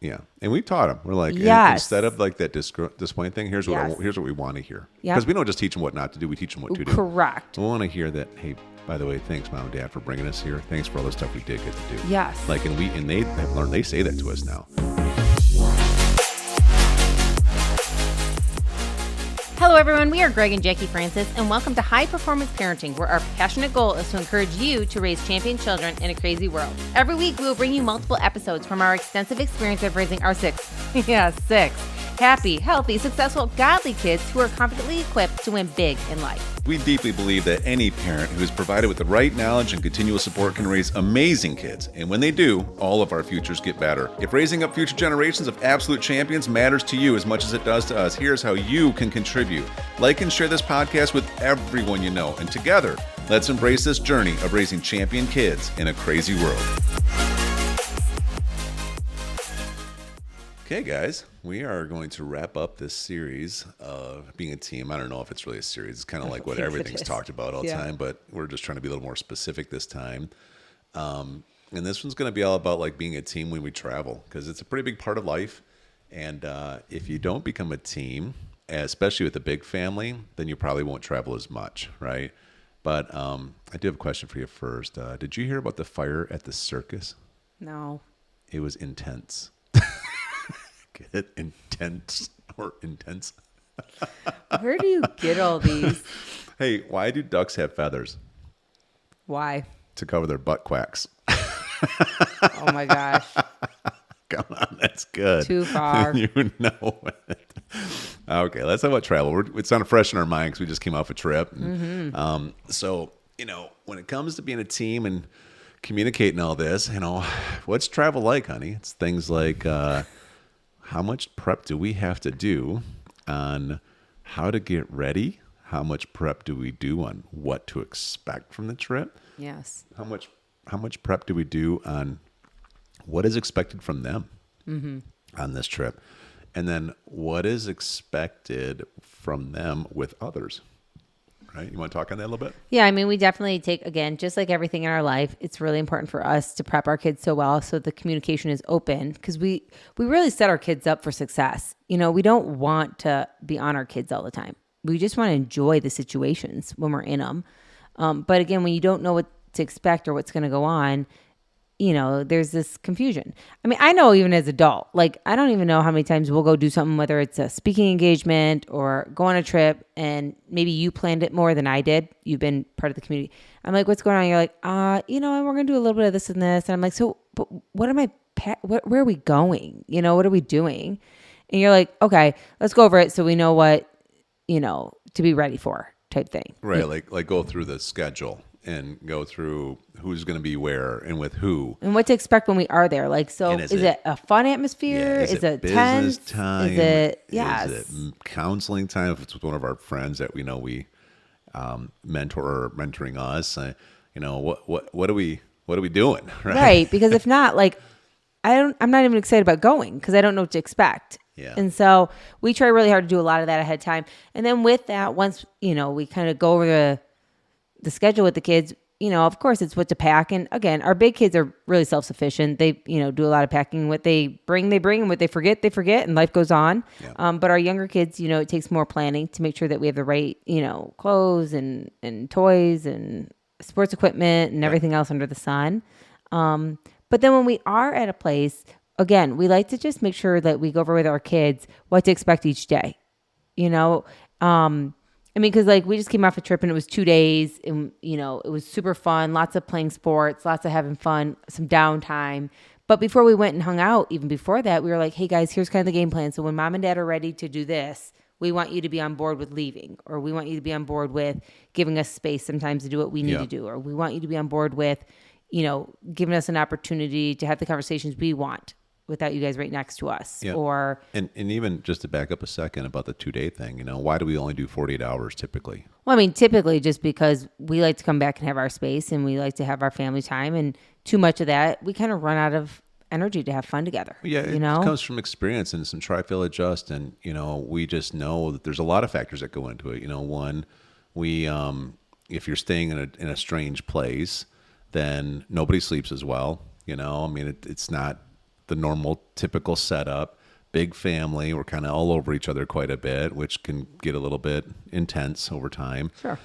Yeah, and we taught them. We're like, Yes. instead of like that disappointing thing, here's what Yes. here's what we want to hear. Yep. Because we don't just teach them what not to do; we teach them what to do. Correct. We want to hear that. Hey, by the way, thanks, Mom and Dad, for bringing us here. Thanks for all the stuff we did get to do. Yes. Like, and they have learned. They say that to us now. Hello, everyone. We are Greg and Jacquie Francis, and welcome to High Performance Parenting, where our passionate goal is to encourage you to raise champion children in a crazy world. Every week, we will bring you multiple episodes from our extensive experience of raising our six happy, healthy, successful, godly kids who are confidently equipped to win big in life. We deeply believe that any parent who is provided with the right knowledge and continual support can raise amazing kids. And when they do, all of our futures get better. If raising up future generations of absolute champions matters to you as much as it does to us, here's how you can contribute. Like and share this podcast with everyone you know. And together, let's embrace this journey of raising champion kids in a crazy world. Okay, guys, we are going to wrap up this series of being a team. I don't know if it's really a series. It's kind of like what everything's talked about all the time, but we're just trying to be a little more specific this time. And this one's going to be all about like being a team when we travel, because it's a pretty big part of life. And if you don't become a team, especially with a big family, then you probably won't travel as much, right? But I do have a question for you first. Did you hear about the fire at the circus? No. It was intense. Get intense or intense. Where do you get all these? Hey, why do ducks have feathers? Why? To cover their butt quacks. Oh my gosh. Come on, that's good. Too far. You know it. Okay, let's talk about travel. It's not fresh in our mind because we just came off a trip. And, so, when it comes to being a team and communicating all this, what's travel like, honey? It's things like how much prep do we have to do on how to get ready? How much prep do we do on what to expect from the trip? Yes. How much prep do we do on what is expected from them on this trip? And then what is expected from them with others? Right? You want to talk on that a little bit? Yeah, I mean, we definitely take, again, just like everything in our life, it's really important for us to prep our kids so well so the communication is open, because we really set our kids up for success. We don't want to be on our kids all the time. We just want to enjoy the situations when we're in them. But again, when you don't know what to expect or what's going to go on, there's this confusion. I mean, I know even as an adult, like I don't even know how many times we'll go do something, whether it's a speaking engagement or go on a trip, and maybe you planned it more than I did. You've been part of the community. I'm like, what's going on? You're like, we're going to do a little bit of this and this. And I'm like, so, but where are we going? What are we doing? And you're like, okay, let's go over it so we know what, to be ready for type thing. Right. Like go through the schedule and go through who's going to be where and with who. And what to expect when we are there. Like, so is it a fun atmosphere? Yeah, is it business tense? time? Is it, yes. Is it counseling time? If it's with one of our friends that we know we mentor or mentoring us, what are we doing? Right. Because if not, like, I'm not even excited about going because I don't know what to expect. Yeah. And so we try really hard to do a lot of that ahead of time. And then with that, once, we kind of go over the schedule with the kids, of course it's what to pack. And again, our big kids are really self-sufficient. They, do a lot of packing. What they bring, and what they forget, and life goes on. Yeah. But our younger kids, it takes more planning to make sure that we have the right, clothes and toys and sports equipment and everything else under the sun. But then when we are at a place, again, we like to just make sure that we go over with our kids what to expect each day, because like we just came off a trip and it was 2 days and, it was super fun, lots of playing sports, lots of having fun, some downtime. But before we went and hung out, even before that, we were like, hey guys, here's kind of the game plan. So when mom and dad are ready to do this, we want you to be on board with leaving, or we want you to be on board with giving us space sometimes to do what we need to do. Or we want you to be on board with, giving us an opportunity to have the conversations we want without you guys right next to us. Yeah. Or and even just to back up a second about the 2-day thing, why do we only do 48 hours typically? Well, I mean, typically just because we like to come back and have our space and we like to have our family time, and too much of that, we kind of run out of energy to have fun together. Yeah, it comes from experience and some try, fail, adjust. And, we just know that there's a lot of factors that go into it. One, if you're staying in a strange place, then nobody sleeps as well. It's not the normal typical setup, big family. We're kind of all over each other quite a bit, which can get a little bit intense over time. Sure.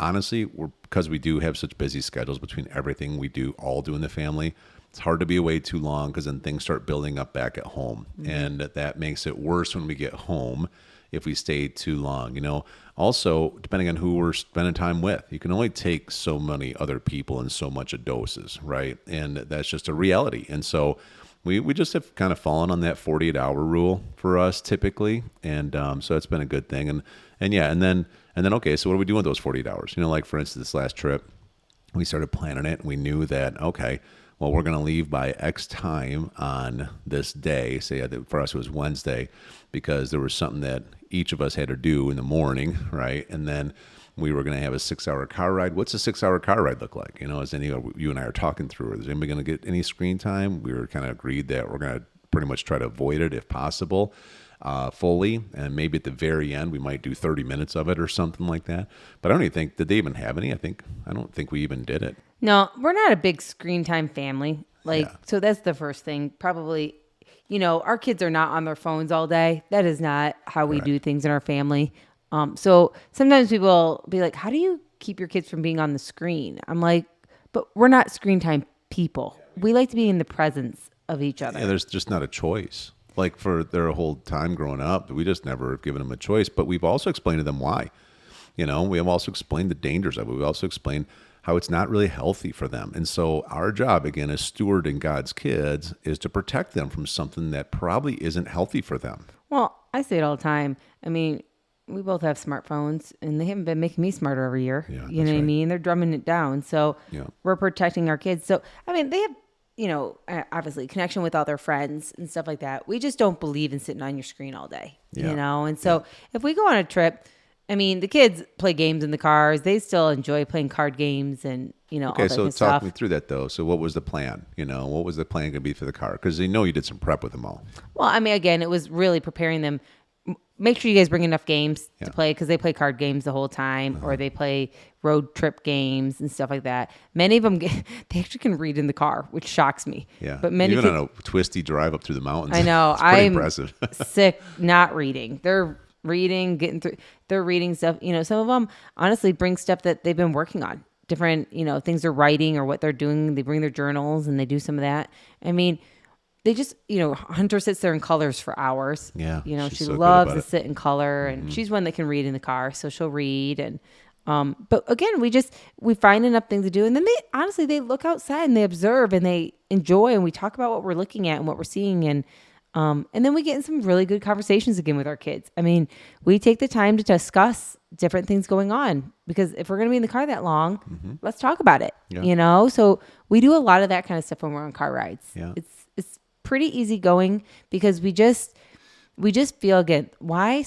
Honestly, because we do have such busy schedules between everything we all do in the family, it's hard to be away too long because then things start building up back at home. And that makes it worse when we get home if we stay too long. Also, depending on who we're spending time with, you can only take so many other people and so much of doses, right? And that's just a reality. And so we just have kind of fallen on that 48-hour rule for us typically. And so that's been a good thing. And then, okay, so what do we do with those 48 hours? Like for instance, this last trip, we started planning it and we knew that, okay, well, we're going to leave by X time on this day. Say for us, it was Wednesday because there was something that each of us had to do in the morning, right? And then we were going to have a 6-hour car ride. What's a 6-hour car ride look like? As you and I are talking through, is anybody going to get any screen time? We were kind of agreed that we're going to pretty much try to avoid it if possible. Fully, and maybe at the very end we might do 30 minutes of it or something like that. But I don't even think, did they even have any? I don't think we even did it. No, we're not a big screen time family. So that's the first thing. Probably, our kids are not on their phones all day. That is not how we do things in our family. So sometimes people will be like, how do you keep your kids from being on the screen? I'm like, but we're not screen time people. We like to be in the presence of each other. Yeah, there's just not a choice. Like for their whole time growing up, we just never have given them a choice. But we've also explained to them why. We have also explained the dangers of it. We've also explained how it's not really healthy for them. And so our job, again, as stewarding God's kids, is to protect them from something that probably isn't healthy for them. Well, I say it all the time. I mean, we both have smartphones, and they haven't been making me smarter every year. Yeah, you know what I mean? They're drumming it down. So we're protecting our kids. So, I mean, they have, obviously connection with all their friends and stuff like that. We just don't believe in sitting on your screen all day, And so if we go on a trip, I mean, the kids play games in the cars. They still enjoy playing card games and, all that kind of stuff. Talk me through that, though. So what was the plan? What was the plan going to be for the car? Because you did some prep with them all. Well, I mean, again, it was really preparing them. Make sure you guys bring enough games to play because they play card games the whole time or they play road trip games and stuff like that. Many of them, they actually can read in the car, which shocks me. Yeah. But many even on a twisty drive up through the mountains. I know. It's pretty I'm impressive. sick not reading. They're reading, getting through. They're reading stuff. Some of them honestly bring stuff that they've been working on. Different, things they're writing or what they're doing. They bring their journals and they do some of that. I mean, they just, Hunter sits there in colors for hours. Yeah. She so loves to sit in color and she's one that can read in the car. So she'll read. And, but again, we find enough things to do. And then they look outside and they observe and they enjoy. And we talk about what we're looking at and what we're seeing. And then we get in some really good conversations again with our kids. I mean, we take the time to discuss different things going on because if we're going to be in the car that long, let's talk about it, So we do a lot of that kind of stuff when we're on car rides. Yeah. It's pretty easy going because we just feel, again, why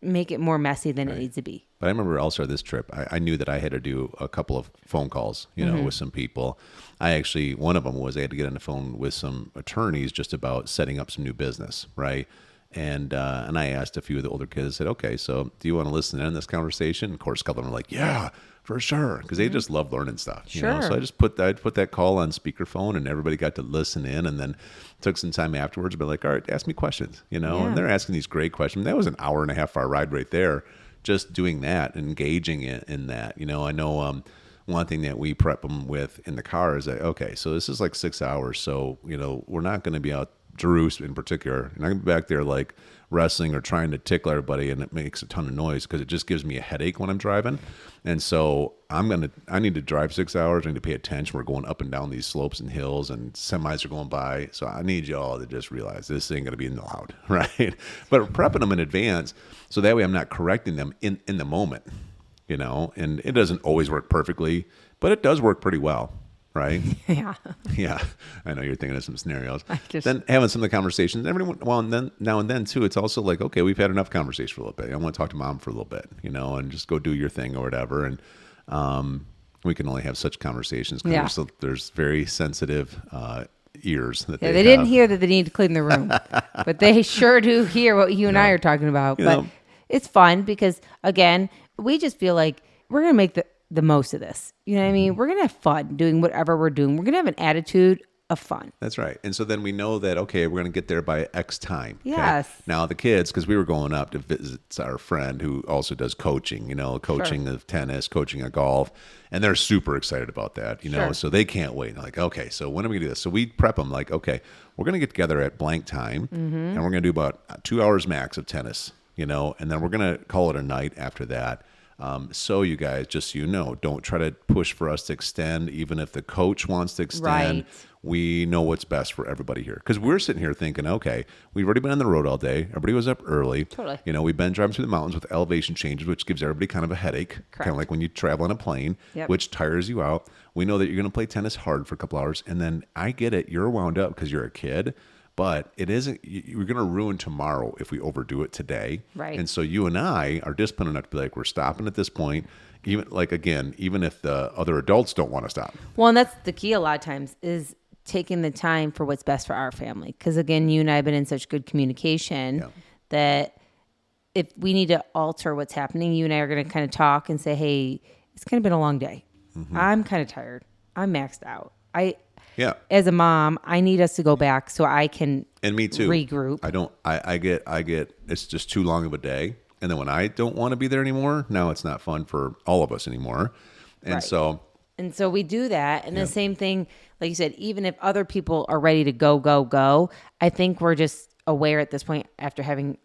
make it more messy than it needs to be? But I remember also this trip, I knew that I had to do a couple of phone calls, with some people. One of them was I had to get on the phone with some attorneys just about setting up some new business, right? And I asked a few of the older kids, I said, okay, so do you want to listen in on this conversation? Of course, a couple of them were like, yeah, for sure. Because they just love learning stuff. Sure. So I'd put that call on speakerphone and everybody got to listen in and then took some time afterwards, but like, all right, ask me questions, and they're asking these great questions. That was an 1.5 hour ride right there. Just doing that, engaging in that. I know one thing that we prep them with in the car is that, okay, so this is like 6 hours. So, we're not going to be out, Drews in particular, and I'm back there like wrestling or trying to tickle everybody, and it makes a ton of noise because it just gives me a headache when I'm driving. And so I need to drive 6 hours. I need to pay attention. We're going up and down these slopes and hills, and semis are going by. So I need y'all to just realize this ain't going to be loud, right? But prepping them in advance so that way I'm not correcting them in the moment, And it doesn't always work perfectly, but it does work pretty well. Right? Yeah. Yeah. I know you're thinking of some scenarios. Then having some of the conversations, now and then too, it's also like, okay, we've had enough conversation for a little bit. I want to talk to mom for a little bit, and just go do your thing or whatever. And we can only have such conversations because there's very sensitive ears that they didn't hear that they need to clean the room, but they sure do hear what you and I are talking about. But it's fun because, again, we just feel like we're going to make the most of this. You know what I mean? We're going to have fun doing whatever we're doing. We're going to have an attitude of fun. That's right. And so then we know that, okay, we're going to get there by X time. Okay? Yes. Now the kids, because we were going up to visit our friend who also does coaching, coaching of tennis, coaching of golf. And they're super excited about that, Sure. so they can't wait. And they're like, okay, so when are we going to do this? So we prep them like, okay, we're going to get together at blank time and we're going to do about 2 hours max of tennis, and then we're going to call it a night after that. So you guys, just so you know, don't try to push for us to extend, even if the coach wants to extend. Right. We know what's best for everybody here. Because we're sitting here thinking, okay, we've already been on the road all day. Everybody was up early. Totally. We've been driving through the mountains with elevation changes, which gives everybody kind of a headache. Kind of like when you travel on a plane, Yep. which tires you out. We know that you're going to play tennis hard for a couple hours. And then I get it. You're wound up because you're a kid. But it isn't, you're going to ruin tomorrow if we overdo it today. Right. And so you and I are disciplined enough to be like, we're stopping at this point. Even even if the other adults don't want to stop. Well, and that's the key a lot of times is taking the time for what's best for our family. Because again, you and I have been in such good communication that if we need to alter what's happening, you and I are going to kind of talk and say, hey, it's kind of been a long day. I'm kind of tired. I'm maxed out. As a mom, I need us to go back so I can and me too regroup. I get it's just too long of a day, and then when I don't want to be there anymore, now it's not fun for all of us anymore. And Right. So we do that. And the same thing, like you said, even if other people are ready to go, I think we're just aware at this point, after having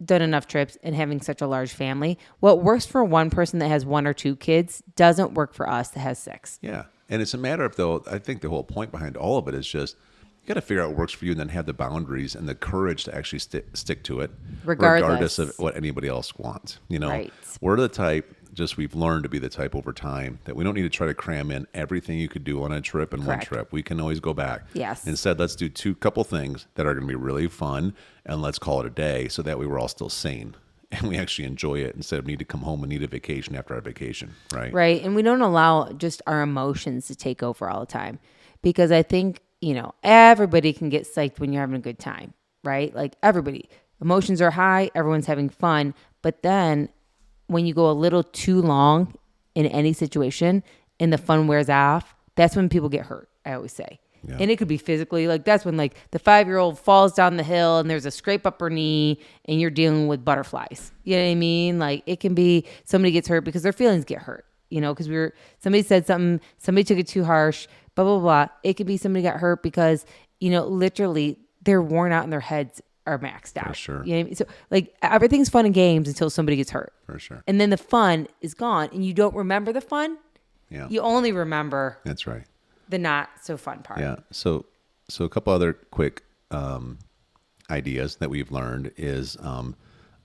done enough trips and having such a large family, what works for one person that has 1 or 2 kids doesn't work for us that has 6. yeah, and it's a matter of, though, I think the whole point behind all of it is just you got to figure out what works for you and then have the boundaries and the courage to actually stick to it regardless of what anybody else wants. Right. We're the type, we've learned to be the type over time that we don't need to try to cram in everything you could do on a trip in one trip. We can always go back. Yes. Instead, let's do couple things that are going to be really fun, and let's call it a day so that way we're all still sane and we actually enjoy it instead of need to come home and need a vacation after our vacation, right? Right. And we don't allow just our emotions to take over all the time, because I think, everybody can get psyched when you're having a good time, right? Like everybody, emotions are high, everyone's having fun. But then when you go a little too long in any situation and the fun wears off, that's when people get hurt, I always say. Yeah. And it could be physically, like that's when like the 5-year-old falls down the hill and there's a scrape up her knee and you're dealing with butterflies. You know what I mean? Like it can be somebody gets hurt because their feelings get hurt, because somebody said something, somebody took it too harsh, blah, blah, blah. It could be somebody got hurt because, literally they're worn out and their heads are maxed out. For sure. You know what I mean? So like everything's fun and games until somebody gets hurt. For sure. And then the fun is gone and you don't remember the fun. Yeah. You only remember That's right. the not so fun part. Yeah. So a couple other quick ideas that we've learned is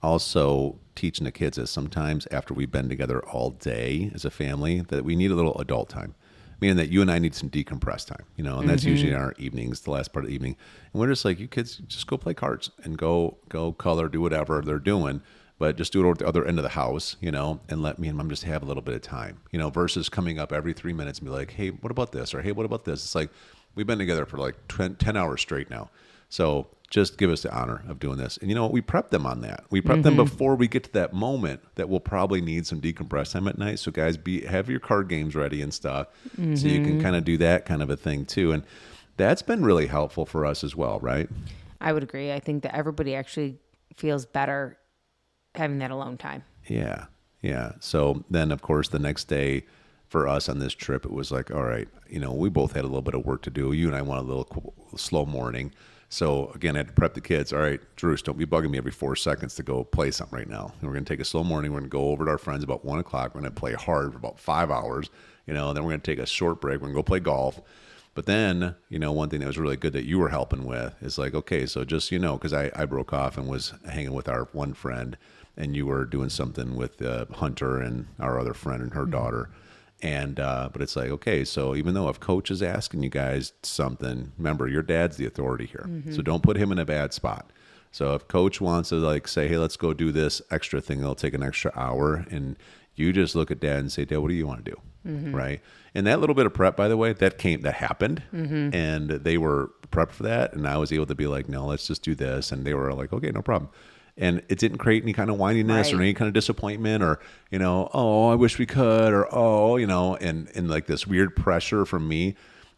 also teaching the kids that sometimes after we've been together all day as a family, that we need a little adult time. Meaning that you and I need some decompress time, and that's usually in our evenings, the last part of the evening. And we're just like, you kids, just go play cards and go color, do whatever they're doing, but just do it over at the other end of the house, and let me and mom just have a little bit of time, versus coming up every 3 minutes and be like, hey, what about this? Or hey, what about this? It's like, we've been together for like 10 hours straight now. So just give us the honor of doing this. And we prep them on that. We prep them before we get to that moment that we'll probably need some decompress time at night. So guys, have your card games ready and stuff. So you can kind of do that kind of a thing too. And that's been really helpful for us as well, right? I would agree. I think that everybody actually feels better having that alone time. Yeah. Yeah. So then of course the next day for us on this trip, it was like, all right, we both had a little bit of work to do. You and I want a little slow morning. So again, I had to prep the kids. All right, Drews, don't be bugging me every 4 seconds to go play something right now. And we're going to take a slow morning. We're going to go over to our friends about 1 o'clock. We're going to play hard for about 5 hours, and then we're going to take a short break. We're going to go play golf. But then, one thing that was really good that you were helping with is like, okay, so just, because I broke off and was hanging with our one friend, and you were doing something with Hunter and our other friend and her daughter. And but it's like, okay, so even though if coach is asking you guys something, remember your dad's the authority here. So don't put him in a bad spot. So if coach wants to like say, hey, let's go do this extra thing, it'll take an extra hour, and you just look at dad and say, Dad, what do you want to do? Right? And that little bit of prep, by the way, that happened, and they were prepped for that, and I was able to be like, no, let's just do this, and they were like, okay, no problem. And it didn't create any kind of whininess or any kind of disappointment or, oh, I wish we could, or, and like this weird pressure from me.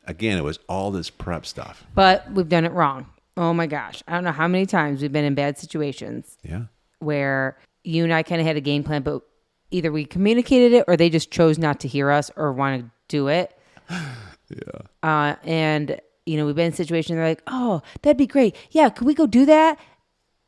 again, it was all this prep stuff. But we've done it wrong. Oh my gosh. I don't know how many times we've been in bad situations Yeah. where you and I kind of had a game plan, but either we communicated it or they just chose not to hear us or want to do it. Yeah. And, we've been in situations they're like, oh, that'd be great. Yeah, could we go do that?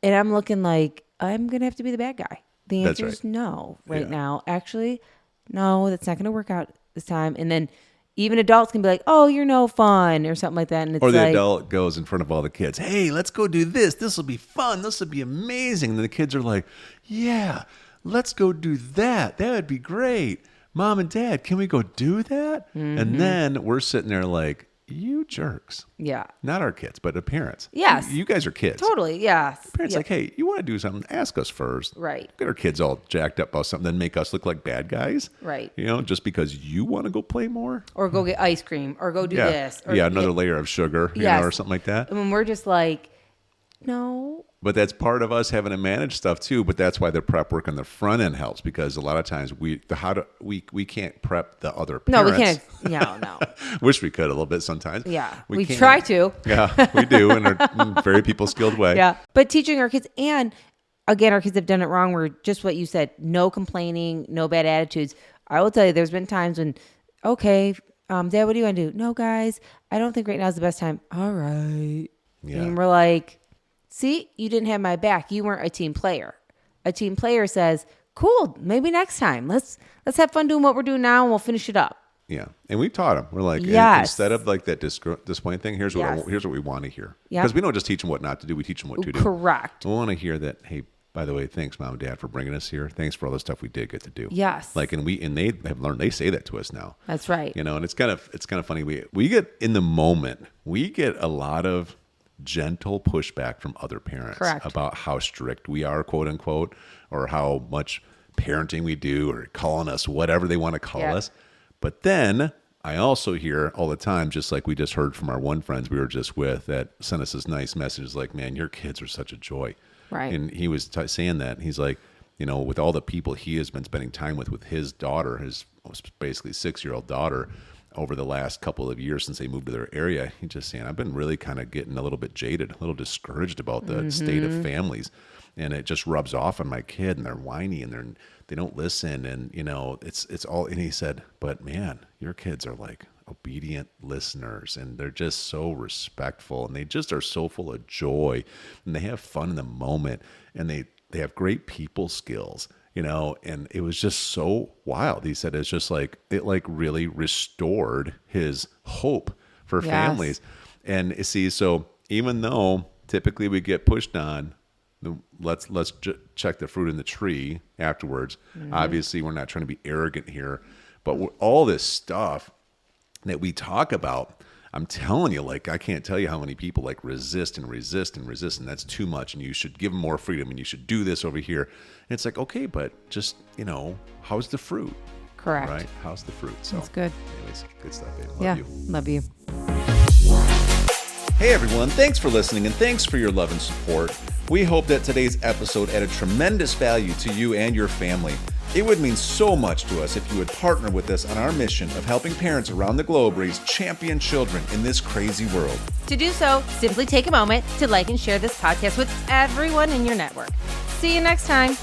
And I'm looking like, I'm going to have to be the bad guy. The answer is no now. Actually, no, that's not going to work out this time. And then even adults can be like, oh, you're no fun or something like that. And it's or the adult goes in front of all the kids. Hey, let's go do this. This will be fun. This will be amazing. And the kids are like, yeah, let's go do that. That would be great. Mom and Dad, can we go do that? Mm-hmm. And then we're sitting there like, you jerks. Yeah. Not our kids, but the parents. Yes. You guys are kids. Totally. Yes. Parents like, hey, you want to do something? Ask us first. Right. Get our kids all jacked up about something, then make us look like bad guys. Right. Just because you want to go play more. Or go get ice cream or go do this. Or another layer of sugar, or something like that. And when we're just like, no. But that's part of us having to manage stuff too. But that's why the prep work on the front end helps, because a lot of times we can't prep the other parents. No, we can't. No. Wish we could a little bit sometimes. Yeah, we try to. Yeah, we do in a very people skilled way. Yeah, but teaching our kids, and again, our kids have done it wrong. We're just what you said: no complaining, no bad attitudes. I will tell you, there's been times when, okay, Dad, what do you want to do? No, guys, I don't think right now is the best time. All right, and we're like, see, you didn't have my back. You weren't a team player. A team player says, cool, maybe next time. Let's have fun doing what we're doing now and we'll finish it up. Yeah. And we've taught them. We're like, instead of like that disappointing thing, here's what we want to hear. Because we don't just teach them what not to do. We teach them what to do. Correct. We want to hear that, hey, by the way, thanks, Mom and Dad, for bringing us here. Thanks for all the stuff we did get to do. Yes. Like, and they have learned, they say that to us now. That's right. And it's kind of funny. We get in the moment, we get a lot of gentle pushback from other parents about how strict we are, quote unquote, or how much parenting we do, or calling us whatever they want to call us. But then I also hear all the time, just like we just heard from our one friends we were just with that sent us this nice message like, man, your kids are such a joy. Right. And he was saying that. He's like, with all the people he has been spending time with his daughter, his basically 6-year-old daughter, over the last couple of years since they moved to their area, he's just saying, I've been really kind of getting a little bit jaded, a little discouraged about the state of families. And it just rubs off on my kid, and they're whiny and they don't listen. And, it's all, and he said, but man, your kids are like obedient listeners, and they're just so respectful, and they just are so full of joy, and they have fun in the moment, and they have great people skills. And it was just so wild. He said it's just like, it like really restored his hope for families. And you see, so even though typically we get pushed on, let's check the fruit in the tree afterwards. Mm-hmm. Obviously, we're not trying to be arrogant here, but all this stuff that we talk about, I'm telling you, like, I can't tell you how many people like resist, and that's too much, and you should give them more freedom, and you should do this over here. And it's like, okay, but just, how's the fruit? Correct. Right? How's the fruit? So that's good. Anyways, good stuff, babe. Love you. Hey everyone, thanks for listening, and thanks for your love and support. We hope that today's episode added tremendous value to you and your family. It would mean so much to us if you would partner with us on our mission of helping parents around the globe raise champion children in this crazy world. To do so, simply take a moment to like and share this podcast with everyone in your network. See you next time.